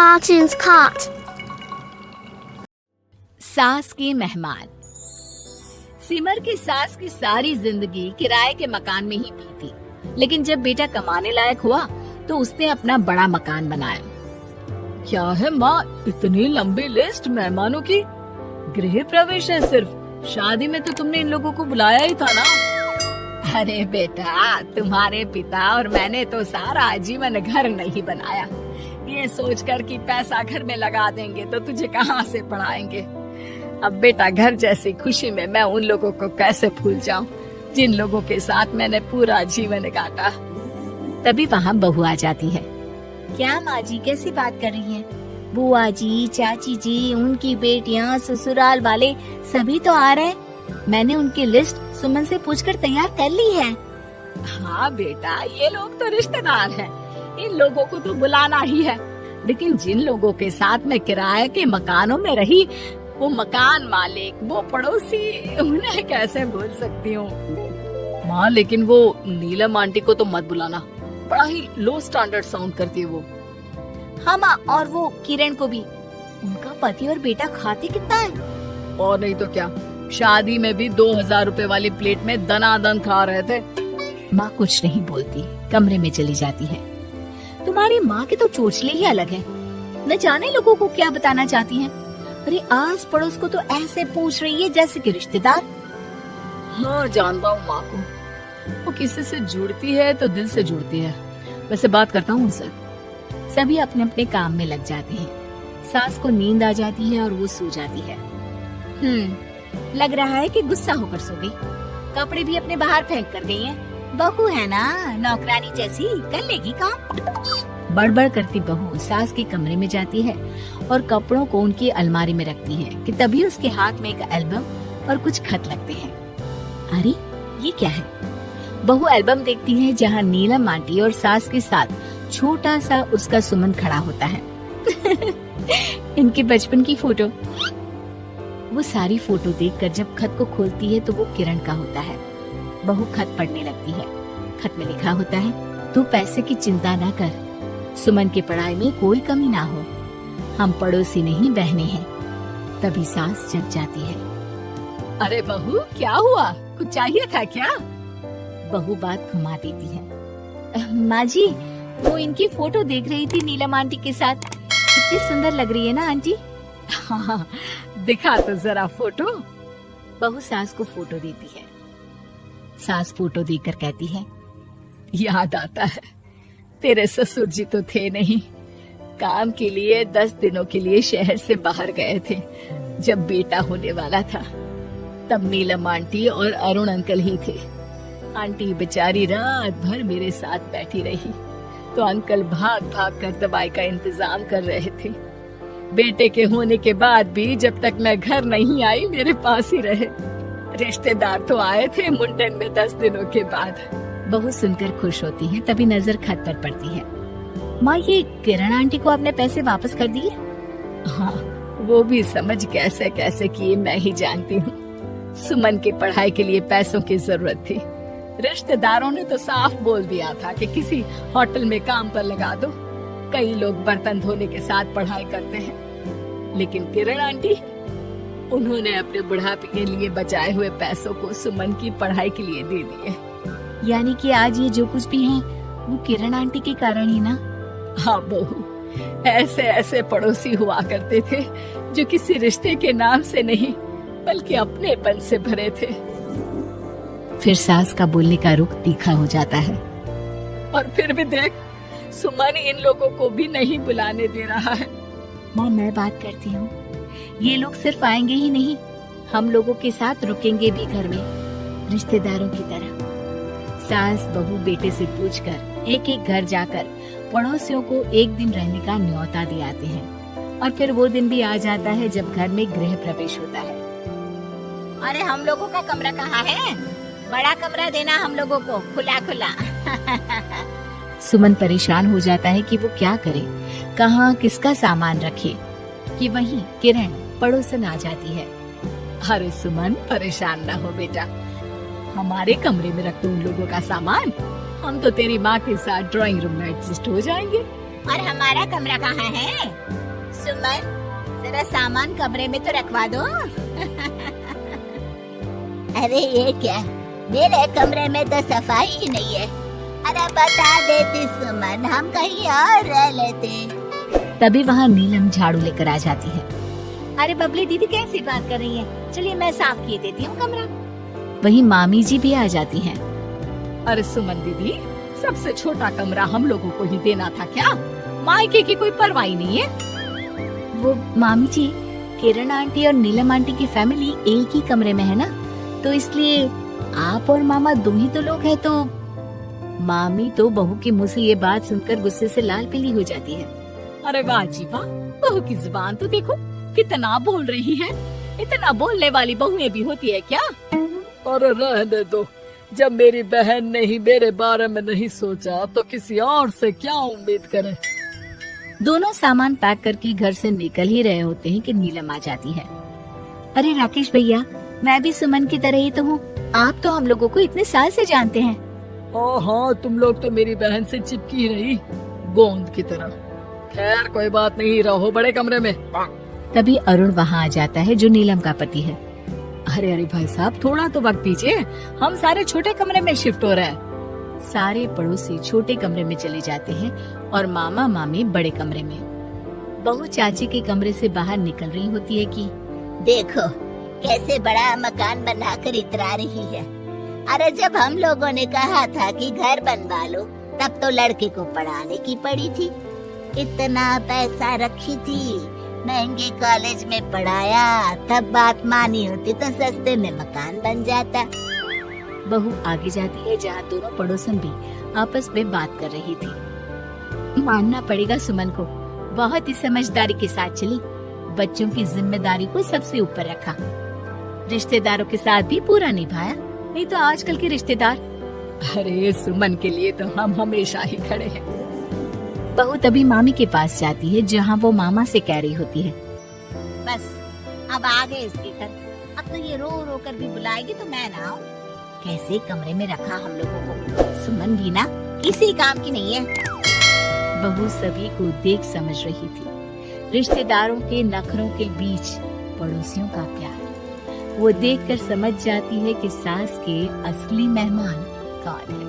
Cartoons Cut. सास के मेहमान। सिमर की सास की सारी जिंदगी किराए के मकान में ही बीती, लेकिन जब बेटा कमाने लायक हुआ तो उसने अपना बड़ा मकान बनाया। क्या है माँ, इतनी लंबी लिस्ट मेहमानों की? गृह प्रवेश है सिर्फ, शादी में तो तुमने इन लोगों को बुलाया ही था ना। अरे बेटा, तुम्हारे पिता और मैंने तो सारा आजीवन घर नहीं बनाया, ये सोचकर कि पैसा घर में लगा देंगे तो तुझे कहाँ से पढ़ाएंगे। अब बेटा, घर जैसी खुशी में मैं उन लोगों को कैसे भूल जाऊं जिन लोगों के साथ मैंने पूरा जीवन काटा। तभी वहाँ बहू आ जाती है। क्या माँ जी, कैसी बात कर रही हैं? बुआ जी, चाची जी, उनकी बेटियाँ, ससुराल वाले सभी तो आ रहे हैं। मैंने उनकी लिस्ट सुमन से पूछकर तैयार कर ली है। हाँ बेटा, ये लोग तो रिश्तेदार हैं, इन लोगों को तो बुलाना ही है, लेकिन जिन लोगों के साथ मैं किराए के मकानों में रही, वो मकान मालिक, वो पड़ोसी, उन्हें कैसे भूल सकती हूँ। माँ, लेकिन वो नीलम आंटी को तो मत बुलाना, बड़ा ही लो स्टैंडर्ड साउंड करती है वो। हाँ माँ, और वो किरण को भी। उनका पति और बेटा खाते कितना है। और नहीं तो क्या, शादी में भी 2000 रुपए वाली प्लेट में दनादन खा रहे थे। माँ कुछ नहीं बोलती, कमरे में चली जाती है। तुम्हारी माँ के तो चोचले ही अलग है, न जाने लोगों को क्या बताना चाहती हैं। अरे आस पड़ोस को तो ऐसे पूछ रही है जैसे कि रिश्तेदार। हाँ, जानता हूँ माँ को, वो किसी से जुड़ती है तो दिल से जुड़ती है। वैसे बात करता हूँ उनसे। सभी अपने अपने काम में लग जाते हैं। सास को नींद आ जाती है और वो सो जाती है। लग रहा है कि गुस्सा होकर सो गई। कपड़े भी अपने बाहर फेंक कर गई है। बहू है ना, नौकरानी जैसी, कर लेगी काम। बड़बड़ करती बहू सास के कमरे में जाती है और कपड़ों को उनकी अलमारी में रखती है कि तभी उसके हाथ में एक एल्बम और कुछ खत लगते हैं। अरे ये क्या है? बहू एल्बम देखती है जहाँ नीलम आंटी और सास के साथ छोटा सा उसका सुमन खड़ा होता है। इनके बचपन की फोटो। वो सारी फोटो देखकर जब खत को खोलती है तो वो किरण का होता है। बहू खत पढ़ने लगती है। खत में लिखा होता है, तू पैसे की चिंता ना कर, सुमन की पढ़ाई में कोई कमी ना हो, हम पड़ोसी नहीं बहने हैं। तभी सास जग जाती है। अरे बहू, क्या हुआ? कुछ चाहिए था क्या? बहू बात घुमा देती है। माँ जी, वो इनकी फोटो देख रही थी नीलम आंटी के साथ। कितनी सुंदर लग रही है ना आंटी? हाँ, दिखा तो जरा फोटो। बहू सास को फोटो देती है। सास फोटो देखकर कहती है, याद आता है, तेरे ससुर जी तो थे नहीं, काम के लिए 10 दिनों के लिए शहर से बाहर गए थे। जब बेटा होने वाला था तब नीलम आंटी और अरुण अंकल ही थे। आंटी बेचारी रात भर मेरे साथ बैठी रही, तो अंकल भाग भाग कर दवाई का इंतजाम कर रहे थे। बेटे के होने के बाद भी जब तक मैं घर नहीं आई मेरे पास ही रहे। रिश्तेदार तो आए थे मुंडन में 10 दिनों के बाद। बहू सुनकर खुश होती है। तभी नजर खत पर पड़ती है। माँ, ये किरण आंटी को आपने पैसे वापस कर दिए? हाँ, वो भी समझ कैसे कैसे किए मैं ही जानती हूँ। सुमन की पढ़ाई के लिए पैसों की जरूरत थी। रिश्तेदारों ने तो साफ बोल दिया था कि किसी होटल में काम पर लगा दो। कई लोग बर्तन धोने के साथ पढ़ाई करते हैं, लेकिन किरण आंटी, उन्होंने अपने बुढ़ापे के लिए बचाए हुए पैसों को सुमन की पढ़ाई के लिए दे दिए। यानी कि आज ये जो कुछ भी है वो किरण आंटी के कारण ही ना? हाँ बहू, ऐसे ऐसे पड़ोसी हुआ करते थे जो किसी रिश्ते के नाम से नहीं बल्कि अपनेपन से भरे थे। फिर सास का बोलने का रुख तीखा हो जाता है। और फिर भी देख, सुमन इन लोगों को भी नहीं बुलाने दे रहा है। माँ, मैं बात करती हूँ, ये लोग सिर्फ आएंगे ही नहीं, हम लोगों के साथ रुकेंगे भी घर में, रिश्तेदारों की तरह। सास बहू बेटे से पूछकर एक एक घर जाकर पड़ोसियों को एक दिन रहने का न्योता दिलाते हैं। और फिर वो दिन भी आ जाता है जब घर में गृह प्रवेश होता है। अरे हम लोगों का कमरा कहाँ है? बड़ा कमरा देना हम लोगों को, खुला खुला। सुमन परेशान हो जाता है कि वो क्या करे, कहाँ किसका सामान रखे, कि वहीं किरण पड़ोसन आ जाती है। अरे सुमन, परेशान ना हो बेटा, हमारे कमरे में रख दो उन लोगों का सामान, हम तो तेरी माँ के साथ ड्राइंग रूम में एडजस्ट हो जाएंगे। और हमारा कमरा कहाँ है? सुमन, जरा सामान कमरे में तो रखवा दो। अरे ये क्या, मेरे कमरे में तो सफाई ही नहीं है। अरे बता देती सुमन, हम कहीं और रह लेते। तभी वहाँ नीलम झाड़ू लेकर आ जाती है। अरे बबली दीदी कैसी बात कर रही है, चलिए मैं साफ किए देती हूँ कमरा। वहीं मामी जी भी आ जाती हैं। अरे सुमन दीदी, सबसे छोटा कमरा हम लोगों को ही देना था क्या? मायके की कोई परवाह नहीं है। वो मामी जी, किरण आंटी और नीलम आंटी की फैमिली एक ही कमरे में है ना, तो इसलिए आप और मामा दो ही तो लोग हैं। तो मामी तो बहू के मुंह से ये बात सुनकर गुस्से से लाल पीली हो जाती है। अरे वाह जी वाह, बहू की जुबान तो देखो कितना बोल रही है। इतना बोलने वाली बहुएं भी होती है क्या? अरे रहने दो, जब मेरी बहन ने ही मेरे बारे में नहीं सोचा तो किसी और से क्या उम्मीद करें। दोनों सामान पैक करके घर से निकल ही रहे होते हैं कि नीलम आ जाती है। अरे राकेश भैया, मैं भी सुमन की तरह ही तो हूँ। आप तो हम लोगों को इतने साल से जानते हैं। हाँ, तुम लोग तो मेरी बहन से चिपकी रही गोंद की तरह। खैर कोई बात नहीं, रहो बड़े कमरे में। तभी अरुण वहाँ आ जाता है, जो नीलम का पति है। अरे अरे भाई साहब, थोड़ा तो वक्त दीजिए, हम सारे छोटे कमरे में शिफ्ट हो रहे हैं। सारे पड़ोसी छोटे कमरे में चले जाते हैं और मामा मामी बड़े कमरे में। बहू चाची के कमरे से बाहर निकल रही होती है कि देखो कैसे बड़ा मकान बनाकर इतरा रही है। अरे जब हम लोगों ने कहा था कि घर बनवा लो, तब तो लड़के को पढ़ाने की पड़ी थी। इतना पैसा रखी थी, महंगे कॉलेज में पढ़ाया, तब बात मानी होती तो सस्ते में मकान बन जाता। बहू आगे जाती है, जहाँ दोनों पड़ोसन भी आपस में बात कर रही थी। मानना पड़ेगा सुमन को, बहुत ही समझदारी के साथ चली। बच्चों की जिम्मेदारी को सबसे ऊपर रखा, रिश्तेदारों के साथ भी पूरा निभाया। नहीं तो आजकल के रिश्तेदार। अरे सुमन के लिए तो हम हमेशा ही खड़े हैं। बहू तभी मामी के पास जाती है, जहाँ वो मामा से कह रही होती है, बस अब आ गए इसके घर। अब तो ये रो रो कर भी बुलाएगी तो मैं ना आऊं। कैसे कमरे में रखा हम लोगों को। सुमन भी ना किसी काम की नहीं है। बहू सभी को देख समझ रही थी। रिश्तेदारों के नखरों के बीच पड़ोसियों का प्यार। वो देखकर समझ जाती है कि सास के असली मेहमान कौन है।